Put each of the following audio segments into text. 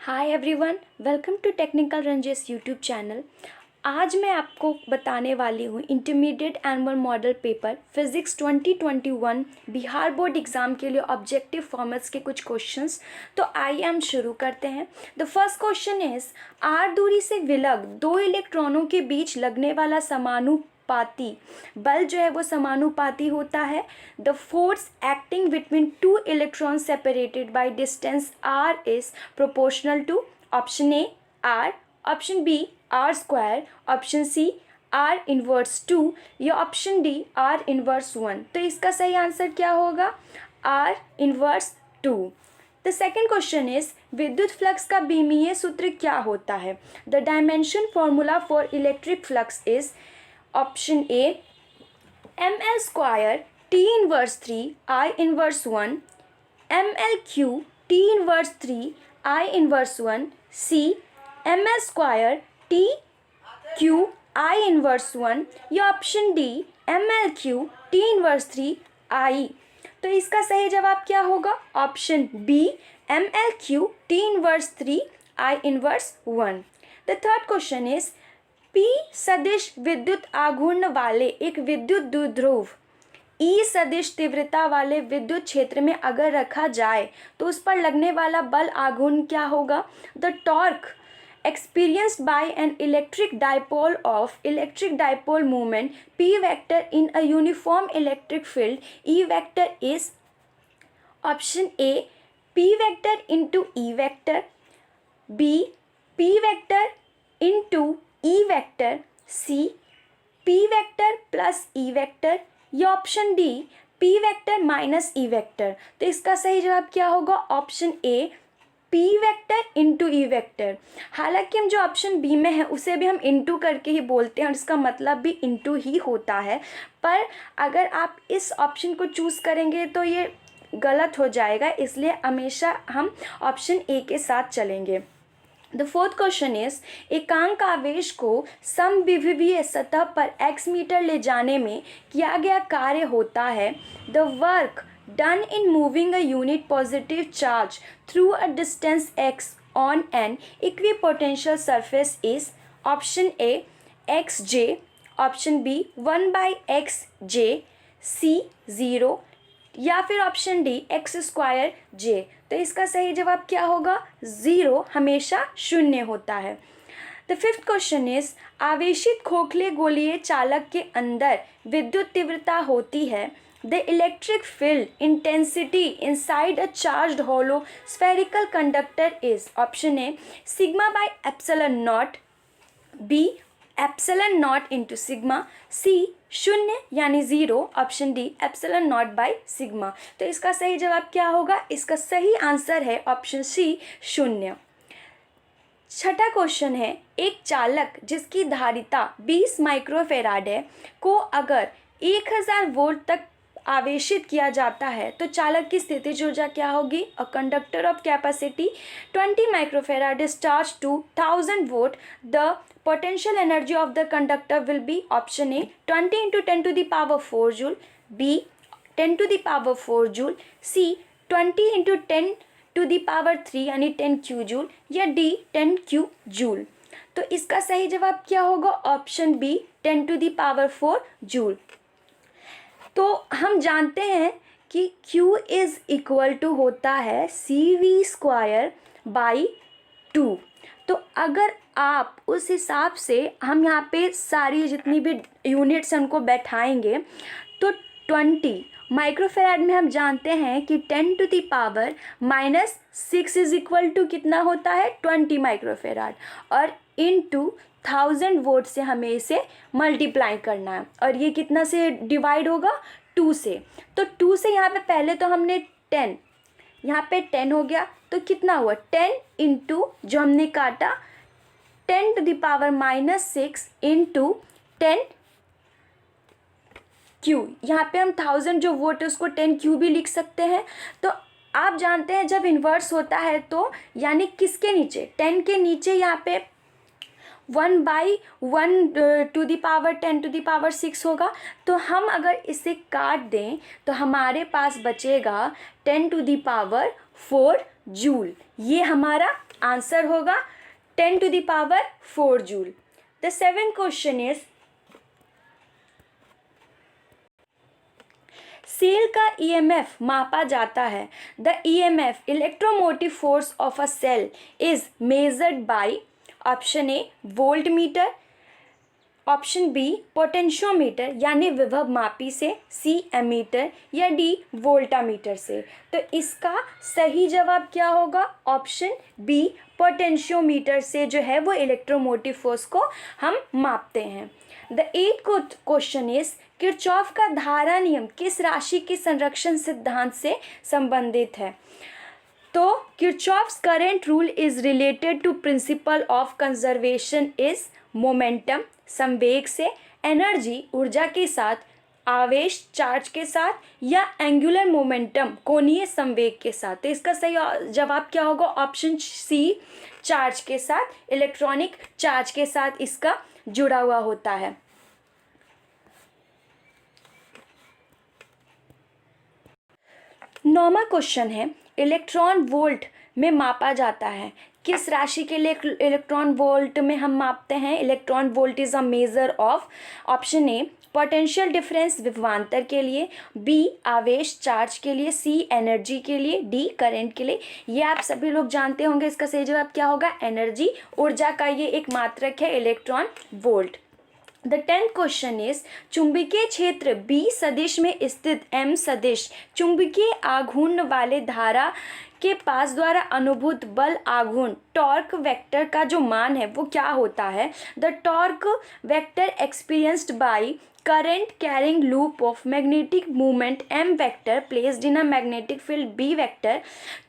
Hi everyone, welcome to technical रंजेस YouTube channel. आज मैं आपको बताने वाली हूँ intermediate annual model paper physics 2021 Bihar board exam के लिए ऑब्जेक्टिव फॉर्मेट्स के कुछ क्वेश्चंस। तो आइए हम शुरू करते हैं। The first question is R दूरी से विलग दो इलेक्ट्रॉनों के बीच लगने वाला समानुपाती बल जो है वो समानुपाती होता है। The force acting between two electron separated by distance R is proportional to option A R, option B R square, option C R inverse 2 या ऑप्शन डी आर इनवर्स 1। तो इसका सही आंसर क्या होगा? R inverse 2। The second question is विद्युत flux का बीमीय सूत्र क्या होता है? The dimension formula for electric flux is option A M L square T inverse 3 I inverse 1, M L Q T inverse 3 I inverse 1, C M L square T Q I inverse 1 या option D M L Q T inverse 3 I. तो इसका सही जवाब क्या होगा? Option B M L Q T inverse 3 I inverse 1। The third question is P सदिश विद्युत आघूर्ण वाले एक विद्युत द्विध्रुव ई सदिश तीव्रता वाले विद्युत क्षेत्र में अगर रखा जाए तो उस पर लगने वाला बल आघूर्ण क्या होगा? The torque experienced by an electric dipole moment P vector in a uniform electric field E vector is option A P vector into E vector, B P vector into E vector, C P vector plus E vector या option D P vector minus E vector। तो इसका सही जवाब क्या होगा? Option ए P vector into E vector. हालांकि हम जो ऑप्शन बी में है उसे भी हम इंटू करके ही बोलते हैं और इसका मतलब भी इंटू ही होता है, पर अगर आप इस ऑप्शन को चूज़ करेंगे तो ये गलत हो जाएगा, इसलिए हमेशा हम ऑप्शन ए के साथ चलेंगे। द फोर्थ क्वेश्चन इज एकांक आवेश को समविभवीय सतह पर x मीटर ले जाने में किया गया कार्य होता है। The work done in moving a unit positive charge through a distance x on an equipotential surface is option A xj, option B 1 by xj, C 0 या फिर ऑप्शन डी एक्स स्क्वायर जे। तो इसका सही जवाब क्या होगा? 0 हमेशा शून्य होता है। द फिफ्थ क्वेश्चन इज आवेशित खोखले गोलीय चालक के अंदर विद्युत तीव्रता होती है। The electric field intensity inside a charged hollow spherical conductor is option A sigma by epsilon naught, B epsilon naught into sigma, C शून्य यानी 0, option D epsilon not by sigma. तो इसका सही जवाब क्या होगा? इसका सही आंसर है ऑप्शन सी शून्य। छठा क्वेश्चन है एक चालक जिसकी धारिता 20 माइक्रोफेराड है को अगर 1000 वोल्ट तक आवेशित किया जाता है तो चालक की स्थितिज ऊर्जा क्या होगी? A conductor of capacity 20 microfarad is charge to 1000 volt, the potential energy of the conductor will be option A 20 into 10 to the power 4 joule, B 10 to the power 4 joule, C 20 into 10 to the power 3 यानी 10 cube joule या D 10 cube joule. तो इसका सही जवाब क्या होगा? Option B 10 to the power 4 joule. तो हम जानते हैं कि Q इज़ इक्वल टू होता है CV स्क्वायर बाई 2। तो अगर आप उस हिसाब से हम यहाँ पे सारी जितनी भी यूनिट्स हैं उनको बैठाएंगे तो 20 माइक्रोफेराड में हम जानते हैं कि 10 to the power minus 6 is equal to कितना होता है? 20 माइक्रोफेराड, और इनटू 1000 वोल्ट से हमें इसे मल्टीप्लाई करना है और ये कितना से डिवाइड होगा? 2 से। तो 2 से यहाँ पे पहले तो हमने 10, यहाँ पे 10 हो गया तो कितना हुआ? 10 इंटू जो हमने काटा 10 to the power minus 6 into 10 cube. यहाँ पे हम 1000 जो वोट है उसको 10 क्यू भी लिख सकते हैं। तो आप जानते हैं जब इन्वर्स होता है तो यानी किसके नीचे? 10 के नीचे यहाँ पे 1 by 1 to the power 10 to the power 6 होगा। तो हम अगर इसे काट दें तो हमारे पास बचेगा 10 टू द पावर 4 जूल। ये हमारा आंसर होगा 10⁴ joule. The 7th question is cell का ईएमएफ मापा जाता है। The EMF electromotive force of a cell is measured by option A voltmeter, option B potentiometer यानी विभव मापी से, सी एमीटर या डी वोल्टामीटर से। तो इसका सही जवाब क्या होगा? ऑप्शन बी पोटेंशियोमीटर से जो है वो इलेक्ट्रोमोटिव फोर्स को हम मापते हैं। The 8th question is Kirchhoff का धारा नियम किस राशि के संरक्षण सिद्धांत से संबंधित है? तो Kirchhoff's current rule is related to principle of conservation is momentum, संवेग से, एनर्जी ऊर्जा के साथ, आवेश चार्ज के साथ, या एंगुलर मोमेंटम कोणीय संवेग के साथ। तो इसका सही जवाब क्या होगा? ऑप्शन सी चार्ज के साथ, इलेक्ट्रॉनिक चार्ज के साथ इसका जुड़ा हुआ होता है। नौवां क्वेश्चन है इलेक्ट्रॉन वोल्ट में मापा जाता है। किस राशि के लिए इलेक्ट्रॉन वोल्ट में हम मापते हैं? Electron volt is a measure of option A potential difference विभवांतर के लिए, बी आवेश चार्ज के लिए, सी एनर्जी के लिए, डी करंट के लिए। ये आप सभी लोग जानते होंगे। इसका सही जवाब क्या होगा? एनर्जी, ऊर्जा का ये एक मात्रक है electron volt. The 10th question is चुंबकीय क्षेत्र बी सदिश में स्थित एम सदिश चुंबकीय आघूर्ण वाले धारा के पास द्वारा अनुभूत बल आघूर्ण टॉर्क वेक्टर का जो मान है वो क्या होता है? The torque vector experienced bye current carrying loop of magnetic movement m vector placed in a magnetic field b vector।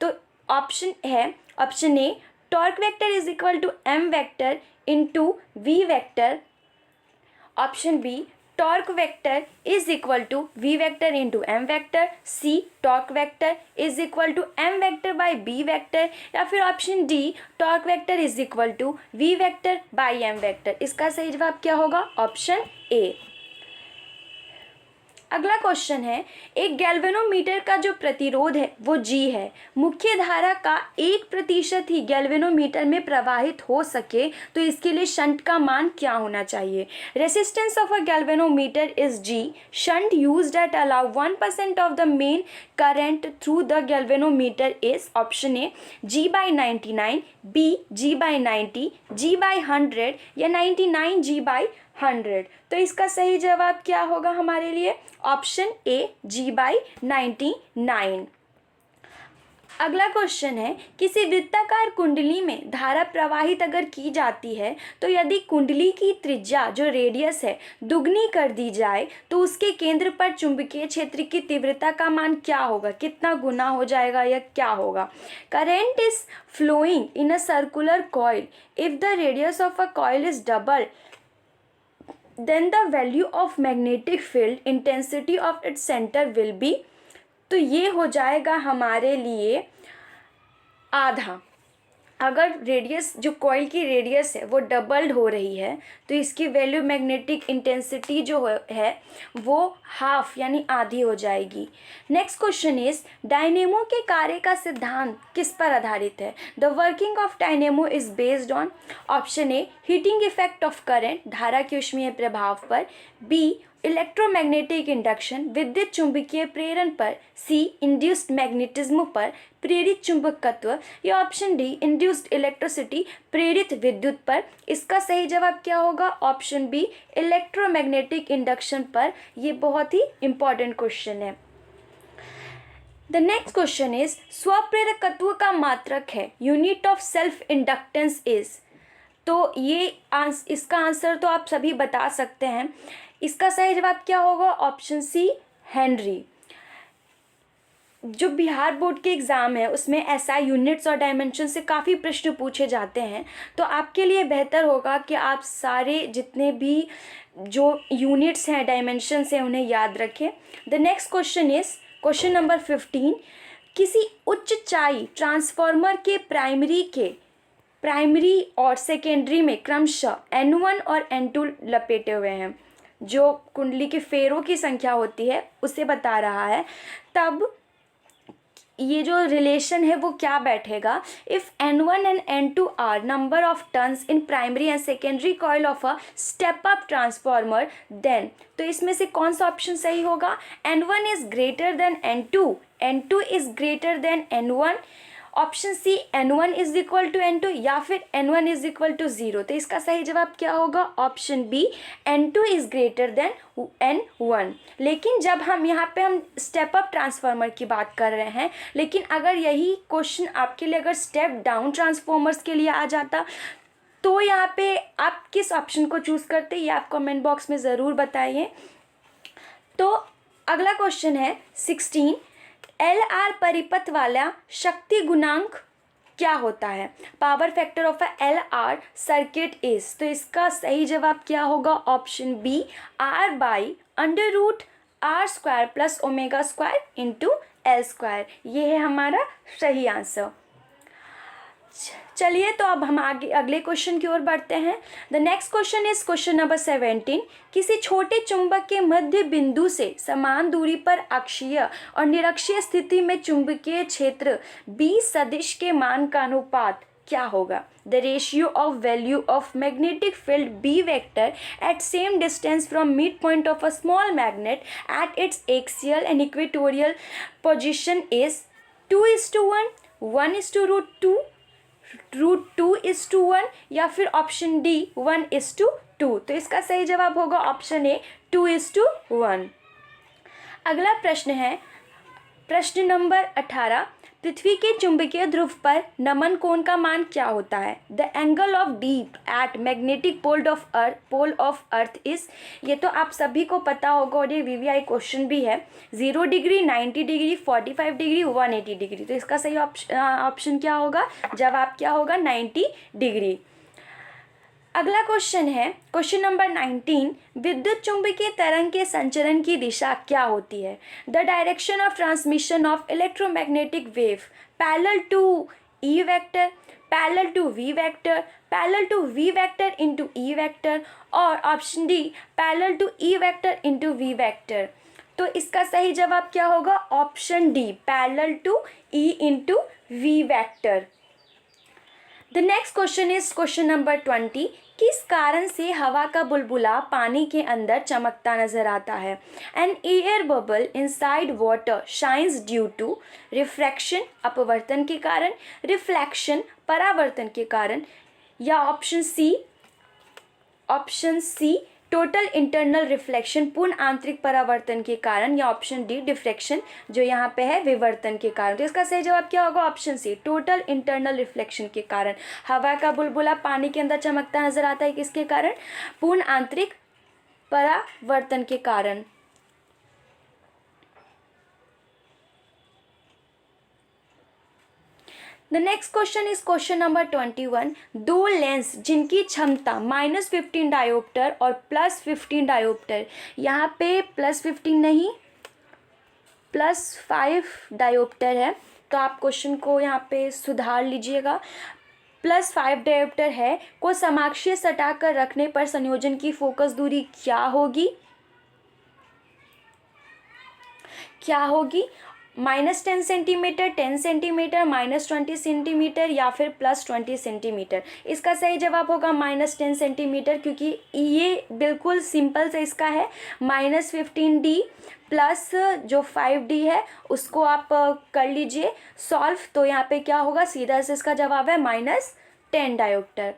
तो ऑप्शन है option A torque vector is equal to m vector into v vector, option B torque vector is equal to v vector into m vector, C torque vector is equal to m vector by b vector, या फिर option D torque vector is equal to v vector by m vector. इसका सही जवाब क्या होगा? Option A. अगला question है एक गैल्वेनोमीटर का जो प्रतिरोध है वो G है। मुख्य धारा का 1% ही गैल्वेनोमीटर में प्रवाहित हो सके तो इसके लिए शंट का मान क्या होना चाहिए? Resistance of a galvanometer is G। Shunt used eight allow 1% of the main current through the galvanometer is option A G/99, B G/90, G/100 या 99 G/100। तो इसका सही जवाब क्या होगा हमारे लिए? Option A G/99। अगला क्वेश्चन है किसी वृत्ताकार कुंडली में धारा प्रवाहित अगर की जाती है तो यदि कुंडली की त्रिज्या जो रेडियस है दुगनी कर दी जाए तो उसके केंद्र पर चुंबकीय क्षेत्र की तीव्रता का मान क्या होगा? कितना गुना हो जाएगा या क्या होगा? Current is flowing in a circular coil if the radius of a coil is double then the value of magnetic field intensity of its center will be। तो ये हो जाएगा हमारे लिए आधा। अगर रेडियस जो कॉइल की रेडियस है वो डबल्ड हो रही है तो इसकी वैल्यू मैग्नेटिक इंटेंसिटी जो है वो हाफ यानी आधी हो जाएगी। नेक्स्ट क्वेश्चन इज डायनेमो के कार्य का सिद्धांत किस पर आधारित है? The working of dynamo is based on option A heating effect of current धारा के ऊष्मीय प्रभाव पर, बी इलेक्ट्रोमैग्नेटिक इंडक्शन विद्युत चुंबकीय प्रेरण पर, सी इंड्यूस्ड मैग्नेटिज्म पर प्रेरित चुंबकत्व, या ऑप्शन डी इंड्यूस्ड इलेक्ट्रिसिटी प्रेरित विद्युत पर। इसका सही जवाब क्या होगा? ऑप्शन बी इलेक्ट्रोमैग्नेटिक इंडक्शन पर। ये बहुत ही इंपॉर्टेंट क्वेश्चन है। द नेक्स्ट क्वेश्चन इज स्वप्रेरकत्व का मात्रक है unit of self inductance is. तो ये इसका आंसर तो आप सभी बता सकते हैं। इसका सही जवाब क्या होगा? Option C henry. जो बिहार बोर्ड के एग्ज़ाम है उसमें ऐसा यूनिट्स और डायमेंशन से काफ़ी प्रश्न पूछे जाते हैं, तो आपके लिए बेहतर होगा कि आप सारे जितने भी जो यूनिट्स हैं डायमेंशंस हैं उन्हें याद रखें। The next question is question number 15। किसी उच्च चाई ट्रांसफार्मर के प्राइमरी और सेकेंडरी में क्रमशः N1 और N2 लपेटे हुए हैं। जो कुंडली के फेरों की संख्या होती है उसे बता रहा है। तब ये जो रिलेशन है वो क्या बैठेगा, if N1 and N2 are number of turns in primary and secondary coil of a step up transformer then, तो इसमें से कौन सा ऑप्शन सही होगा, N1 is greater than N2, N2 is greater than N1, option C N1 is equal to N2 या फिर N1 इज इक्वल टू 0। तो इसका सही जवाब क्या होगा, option B N2 is greater than N1। लेकिन जब हम यहाँ पे हम स्टेप अप ट्रांसफार्मर की बात कर रहे हैं, लेकिन अगर यही क्वेश्चन आपके लिए अगर स्टेप डाउन ट्रांसफॉर्मर्स के लिए आ जाता तो यहाँ पे आप किस ऑप्शन को चूज़ करते, ये आप कमेंट बॉक्स में ज़रूर बताइए। तो अगला क्वेश्चन है 16, LR परिपथ वाला शक्ति गुणांक क्या होता है, power factor of LR circuit is, तो इसका सही जवाब क्या होगा, option B R/√R² plus omega square into L², ये है हमारा सही आंसर। चलिए तो अब हम आगे अगले क्वेश्चन की ओर बढ़ते हैं। The next question is question number 17, किसी छोटे चुंबक के मध्य बिंदु से समान दूरी पर अक्षीय और निरक्षीय स्थिति में चुंबकीय क्षेत्र B सदिश के मान का अनुपात क्या होगा, the ratio of value of magnetic field B vector eight same distance from mid point of a small magnet at its axial and equatorial position is 2:1, 1:√2, √2:1 या फिर ऑप्शन डी 1:2। तो इसका सही जवाब होगा ऑप्शन ए 2:1। अगला प्रश्न है प्रश्न नंबर 18, पृथ्वी के चुंबकीय ध्रुव पर नमन कोण का मान क्या होता है, the angle of dip at magnetic pole of earth is, ये तो आप सभी को पता होगा और ये VVI क्वेश्चन भी है, 0 डिग्री, 90 डिग्री, 45 डिग्री, 180 डिग्री। तो इसका सही ऑप्शन क्या होगा, जवाब क्या होगा 90 डिग्री। अगला क्वेश्चन है क्वेश्चन नंबर 19, विद्युत चुंबकीय तरंग के संचरण की दिशा क्या होती है, the direction of transmission of electromagnetic wave parallel to E vector, parallel to V vector, parallel to V vector into E vector, और option D parallel to E vector into V vector. तो इसका सही जवाब क्या होगा, option D parallel to E into V vector. The next question is question number 20, किस कारण से हवा का बुलबुला पानी के अंदर चमकता नजर आता है, an air bubble inside water shines due to refraction अपवर्तन के कारण, रिफ्लेक्शन परावर्तन के कारण, या option C total internal reflection पूर्ण आंतरिक परावर्तन के कारण, या ऑप्शन डी डिफ्रेक्शन जो यहाँ पे है विवर्तन के कारण। तो इसका सही जवाब क्या होगा, option C total internal reflection के कारण हवा का बुलबुला पानी के अंदर चमकता नजर आता है, किसके कारण, पूर्ण आंतरिक परावर्तन के कारण। The next question is question number 21, दो लेंस जिनकी क्षमता -15 डायोप्टर और +15 डायोप्टर, यहाँ पे +15 नहीं +5 डायोप्टर है, तो आप क्वेश्चन को यहाँ पे सुधार लीजिएगा, +5 डायोप्टर है को समाक्षीय सटा कर रखने पर संयोजन की फोकस दूरी क्या होगी, -10 सेंटीमीटर, 10 सेंटीमीटर, -20 सेंटीमीटर या फिर +20 सेंटीमीटर। इसका सही जवाब होगा -10 सेंटीमीटर, क्योंकि ये बिल्कुल सिंपल से इसका है, -15D प्लस जो 5D है उसको आप कर लीजिए सॉल्व, तो यहाँ पे क्या होगा, सीधा से इसका जवाब है -10 dioptre.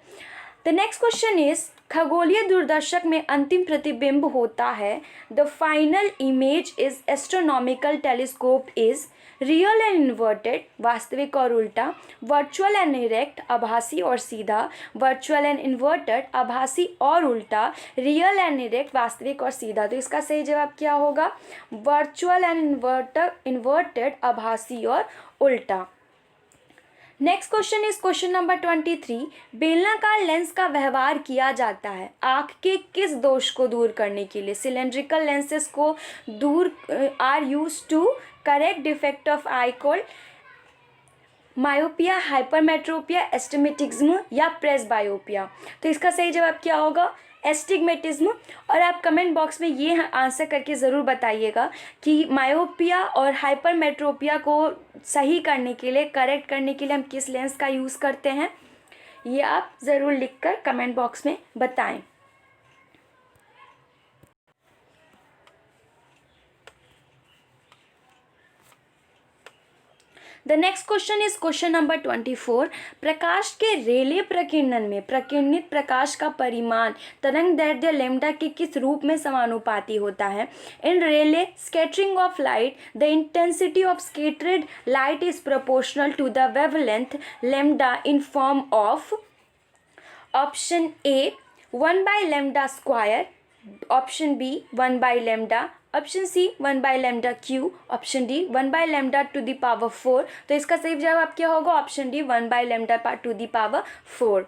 The next question is, खगोलीय दूरदर्शक में अंतिम प्रतिबिंब होता है, the final image is astronomical telescope is real and inverted वास्तविक और उल्टा, वर्चुअल एंड इरेक्ट आभासी और सीधा, वर्चुअल एंड इन्वर्टेड आभासी और उल्टा, रियल एंड इरेक्ट वास्तविक और सीधा। तो इसका सही जवाब क्या होगा, वर्चुअल एंड इन्वर्टेड आभासी और उल्टा। Next question is question number 23, बेलनाकार लेंस का व्यवहार किया जाता है आँख के किस दोष को दूर करने के लिए, सिलेंड्रिकल लेंसेज को दूर are use to correct defect of eye called myopia, hypermetropia, astigmatism या प्रेसबायोपिया। तो इसका सही जवाब क्या होगा, एस्टिग्मेटिज्म। और आप कमेंट बॉक्स में ये आंसर करके ज़रूर बताइएगा कि मायोपिया और हाइपरमेट्रोपिया को सही करने के लिए, करेक्ट करने के लिए हम किस लेंस का यूज़ करते हैं। ये आप ज़रूर लिखकर कमेंट बॉक्स में बताएं। The next question is question number 24। प्रकाश के रेले प्रकीर्णन में प्रकीर्णित प्रकाश का परिमाण तरंग दैर्ध्य लैम्डा के किस रूप में समानुपाती होता है। In Rayleigh scattering of light the intensity of scattered light is proportional to the wavelength lambda in form of option A 1 by lambda square, option B 1 by lambda, option C 1 by lambda cube, option D 1 by lambda to the power 4। तो इसका सही जवाब क्या होगा, option D 1 by lambda to the power 4।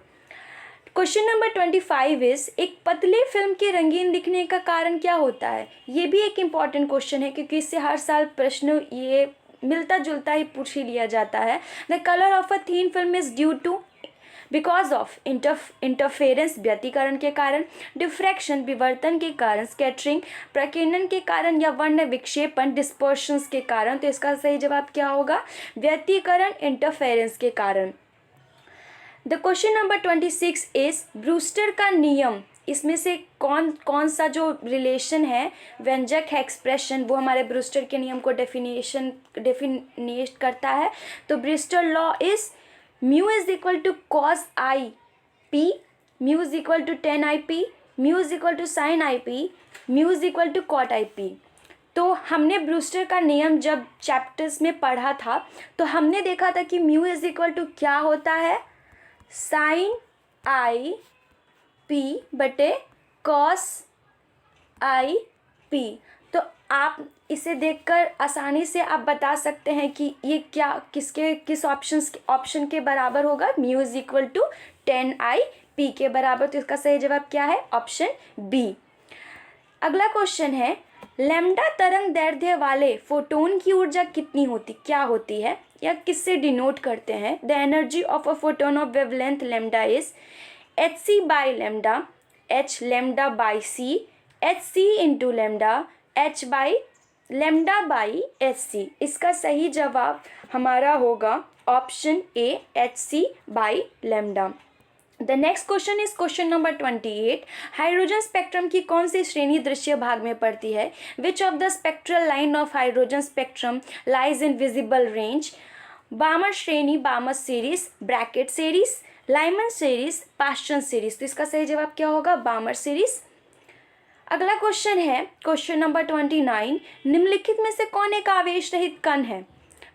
Question number 25 is एक पतले film के रंगीन दिखने का कारण क्या होता है। ये भी एक इम्पॉर्टेंट क्वेश्चन है क्योंकि इससे हर साल प्रश्न ये मिलता जुलता ही पूछ ही लिया जाता है। The colour of a thin film is due to because of interference व्यतिकरण के कारण, डिफ्रैक्शन विवर्तन के कारण, स्कैटरिंग प्रकीर्णन के कारण या वर्ण विक्षेपण डिस्पर्शंस के कारण। तो इसका सही जवाब क्या होगा, व्यतिकरण इंटरफेरेंस के कारण। The question number 26 is Brewster का नियम, इसमें से कौन सा जो रिलेशन है व्यंजक है एक्सप्रेशन वो हमारे ब्रूस्टर के नियम को डेफिनेट करता है। तो Brewster law is mu is equal to cos I P, mu is equal to tan I P, mu is equal to sine I P, mu is equal to cot I P. तो हमने Brewster का नियम जब chapters में पढ़ा था तो हमने देखा था कि म्यू इज इक्वल टू क्या होता है, साइन आई पी बटे कॉस आई पी। तो आप इसे देखकर आसानी से आप बता सकते हैं कि ये क्या किस ऑप्शन के बराबर होगा, म्यू इज इक्वल टू 10 के बराबर। तो इसका सही जवाब क्या है, ऑप्शन बी। अगला क्वेश्चन है लैम्डा तरंग दैर्ध्य वाले फोटोन की ऊर्जा कितनी क्या होती है या किससे डिनोट करते हैं। The energy of a photon of wavelength lambda is hc by lambda, h lambda by C, hc into lambda, h by lambda by hc। इसका सही जवाब हमारा होगा option A hc by lambda. The next question is question number 28। Hydrogen spectrum की कौन सी श्रेणी दृश्य भाग में पड़ती है। Which of the spectral line of hydrogen spectrum lies in visible range. Balmer श्रेणी, बामर series, Brackett series, Lyman series, Paschen series. तो इसका सही जवाब क्या होगा, बामर सीरीज। अगला क्वेश्चन है क्वेश्चन नंबर 29। निम्नलिखित में से कौन एक आवेश रहित कण है।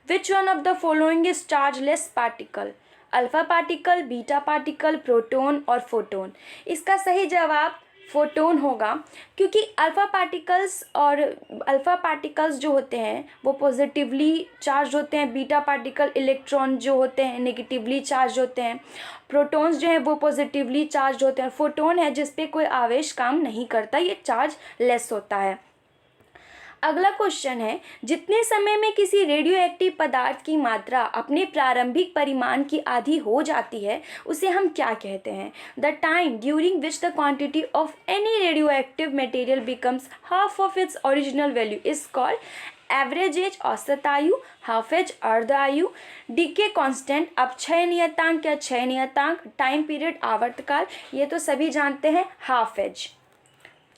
Which one of the following is chargeless particle. Alpha particle, beta particle, proton और फोटोन। इसका सही जवाब फोटोन होगा क्योंकि अल्फा पार्टिकल्स जो होते हैं वो पॉजिटिवली चार्ज होते हैं, बीटा पार्टिकल इलेक्ट्रॉन जो होते हैं नेगेटिवली चार्ज होते हैं, प्रोटॉन्स जो हैं वो पॉजिटिवली चार्ज होते हैं, फोटोन है जिस पे कोई आवेश काम नहीं करता, ये चार्ज लेस होता है। अगला क्वेश्चन है जितने समय में किसी रेडियो एक्टिव पदार्थ की मात्रा अपने प्रारंभिक परिमाण की आधी हो जाती है उसे हम क्या कहते हैं। The time during which the quantity of any radio active material becomes half of its original value is called average age, औसत आयु, हाफ एज, अर्ध आयु, डीके कांस्टेंट, अपक्षय नियतांक या क्षय नियतांक, टाइम पीरियड, आवर्तकाल। ये तो सभी जानते हैं हाफ एज।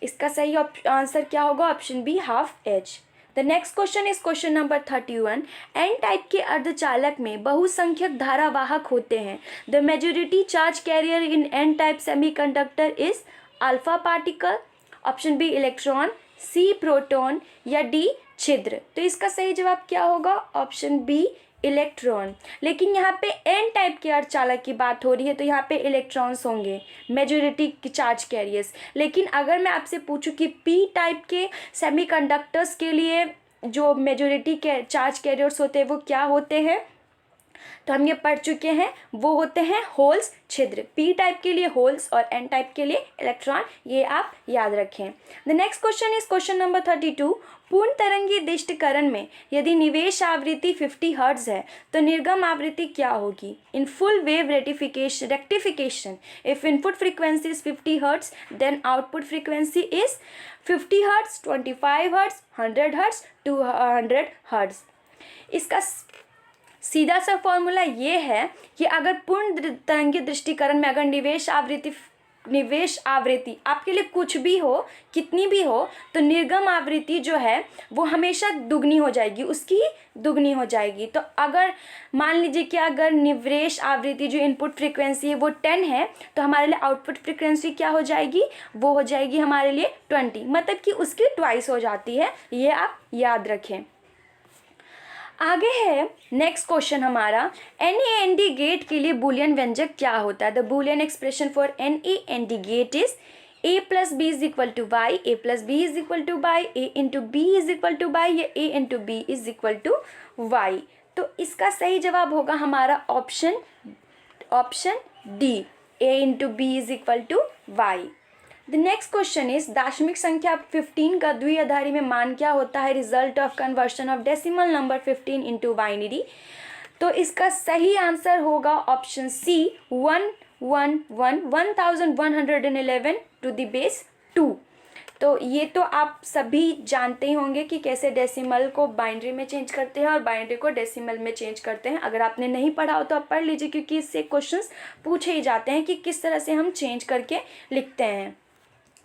इसका सही आंसर क्या होगा, option B half age. The next question is question number 31। N type के अर्धचालक में बहुसंख्यक धारावाहक होते हैं। The majority charge carrier in N type semiconductor is alpha particle, option B electron, C proton या डी छिद्र। तो इसका सही जवाब क्या होगा, ऑप्शन बी इलेक्ट्रॉन। लेकिन यहाँ पे एन टाइप के अर्धचालक की बात हो रही है तो यहाँ पे इलेक्ट्रॉन्स होंगे मेजॉरिटी चार्ज कैरियर्स। लेकिन अगर मैं आपसे पूछूं कि पी टाइप के सेमीकंडक्टर्स के लिए जो मेजॉरिटी के चार्ज कैरियर्स होते हैं वो क्या होते हैं, तो हम ये पढ़ चुके हैं, वो होते हैं होल्स, छिद्र। पी टाइप के लिए होल्स और एन टाइप के लिए इलेक्ट्रॉन, ये आप याद रखें। The next question is question number 32। पूर्ण तरंगी दृष्टिकरण में यदि निवेश आवृत्ति 50 हर्ट्ज है तो निर्गम आवृत्ति क्या होगी? In full wave rectification if input frequency is 50 hertz then output frequency is 50 hertz, 25 hertz, 100 hertz, 200 hertz. इसका सीधा सा फॉर्मूला ये है कि अगर पूर्ण तरंगी दृष्टिकरण में अगर निवेश आवृत्ति आपके लिए कुछ भी हो, कितनी भी हो, तो निर्गम आवृत्ति जो है वो हमेशा दुगनी हो जाएगी, उसकी दुगनी हो जाएगी। तो अगर मान लीजिए कि अगर निवेश आवृत्ति जो इनपुट फ्रीक्वेंसी है वो 10 है, तो हमारे लिए आउटपुट फ्रीक्वेंसी क्या हो जाएगी? वो हो जाएगी हमारे लिए 20, मतलब कि उसकी ट्वाइस हो जाती है। ये आप याद रखें। आगे है नेक्स्ट क्वेश्चन हमारा, NaND गेट के लिए बूलियन व्यंजक क्या होता है? The Boolean expression for NaND gate is a plus B is equal to Y, A plus B is equal to Y, A into B is equal to Y, या A into B is equal to Y. तो इसका सही जवाब होगा हमारा option D, A into B is equal to Y. The next question is दाशमिक संख्या 15 का द्विआधारी में मान क्या होता है? Result of conversion of decimal number 15 into binary. तो इसका सही आंसर होगा option C, 1111 to the base 2। तो ये तो आप सभी जानते ही होंगे कि कैसे डेसिमल को बाइनरी में चेंज करते हैं और बाइनरी को डेसिमल में चेंज करते हैं। अगर आपने नहीं पढ़ा हो तो आप पढ़ लीजिए, क्योंकि इससे क्वेश्चंस पूछे ही जाते हैं कि किस तरह से हम चेंज करके लिखते हैं।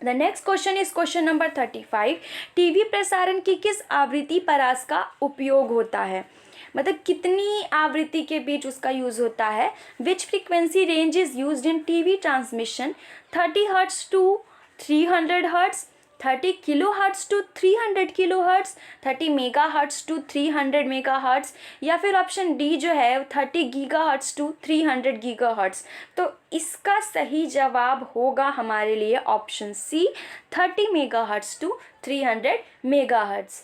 The next question is question number 35। TV प्रसारण की किस आवृत्ति परास का उपयोग होता है? मतलब कितनी आवृत्ति के बीच उसका यूज़ होता है? Which frequency range is used in TV transmission? 30 hertz to 300 hertz, 30 kilo hertz to 300 kilo hertz, 30 mega hertz to 300 mega hertz, या फिर ऑप्शन डी जो है 30 giga hertz to 300 giga hertz. तो इसका सही जवाब होगा हमारे लिए option C, 30 mega hertz to 300 mega hertz.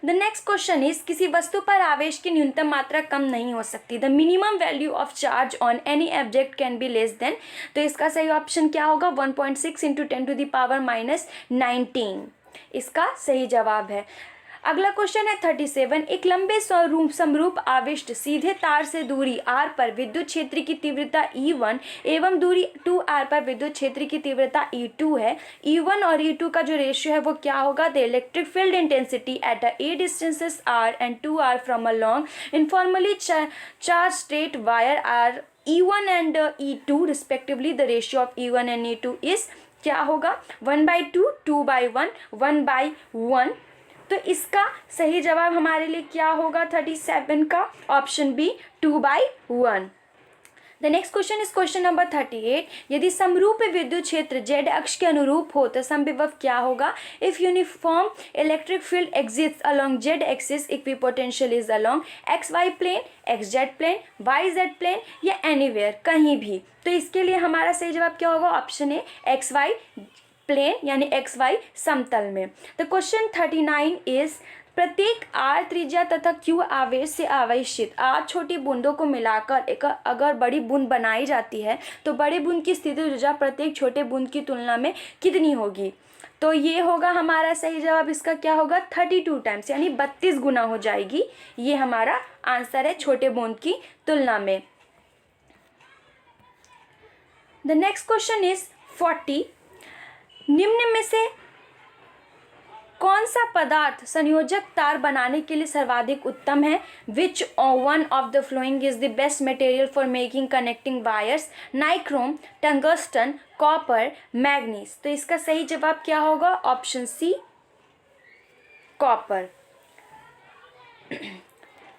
The next question is किसी वस्तु पर आवेश की न्यूनतम मात्रा कम नहीं हो सकती। The minimum value of charge on any object can be less than. तो इसका सही ऑप्शन क्या होगा? 1.6 इंटू 10 टू द पावर -19 इसका सही जवाब है। अगला क्वेश्चन है 37। एक लंबे समरूप आविष्ट सीधे तार से दूरी r पर विद्युत क्षेत्र की तीव्रता E1 एवं दूरी 2r पर विद्युत क्षेत्र की तीव्रता E2 है। E1 और E2 का जो रेशियो है वो क्या होगा? The electric field intensity at a distances r and 2r from a long informally charged straight wire are E1 and E2 respectively. The ratio of E1 and E2 is क्या होगा? 1/2, 2/1, 1/1। तो इसका सही जवाब हमारे लिए क्या होगा 37 का? Option B, 2/1। The next question is question number 38। यदि समरूप विद्युत क्षेत्र z अक्ष के अनुरूप हो तो समविभव क्या होगा? If uniform electric field exist along z axis, equipotential is along xy plane, xz plane, yz plane, या एनीवेयर, कहीं भी। तो इसके लिए हमारा सही जवाब क्या होगा? ऑप्शन ए, xy प्लेन यानी XY समतल में। द क्वेश्चन 39 इज प्रत्येक r त्रिज्या तथा q आवेश से आवेशित r छोटी बूंदों को मिलाकर एक अगर बड़ी बूंद बनाई जाती है तो बड़ी बूंद की स्थितिज ऊर्जा प्रत्येक छोटे बूंद की तुलना में कितनी होगी? तो ये होगा हमारा सही जवाब। इसका क्या होगा? 32 टाइम्स यानी 32 गुना हो जाएगी। ये हमारा आंसर है छोटे बूंद की तुलना में। The next question is 40। निम्न में से कौन सा पदार्थ संयोजक तार बनाने के लिए सर्वाधिक उत्तम है? Which one of the following is the best material for making connecting wires? Nichrome, tungsten, copper, manganese. तो इसका सही जवाब क्या होगा? Option C, copper.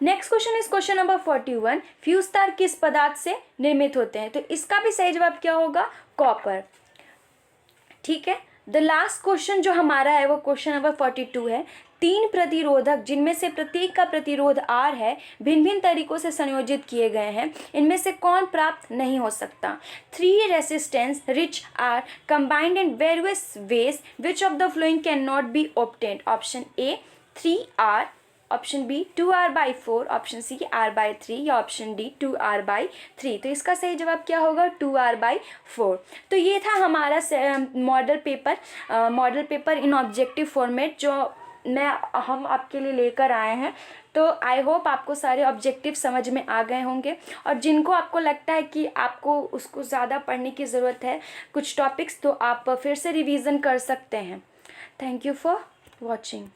Next question is question number 41। Fuse तार किस पदार्थ से निर्मित होते हैं? तो इसका भी सही जवाब क्या होगा? कॉपर। ठीक है। द लास्ट क्वेश्चन जो हमारा है वो क्वेश्चन नंबर 42 है। 3 प्रतिरोधक जिनमें से प्रत्येक का प्रतिरोध R है भिन्न भिन्न तरीकों से संयोजित किए गए हैं, इनमें से कौन प्राप्त नहीं हो सकता? 3 resistance which are combined in various ways, which of the following can not be obtained? Option A 3R, option B 2r/4, option C r/3 या ऑप्शन डी 2r/3। तो इसका सही जवाब क्या होगा? 2r/4। तो ये था हमारा model paper in objective format जो हम आपके लिए लेकर आए हैं। तो आई होप आपको सारे ऑब्जेक्टिव समझ में आ गए होंगे, और जिनको आपको लगता है कि आपको उसको ज़्यादा पढ़ने की ज़रूरत है कुछ टॉपिक्स, तो आप फिर से रिवीजन कर सकते हैं। Thank you for watching.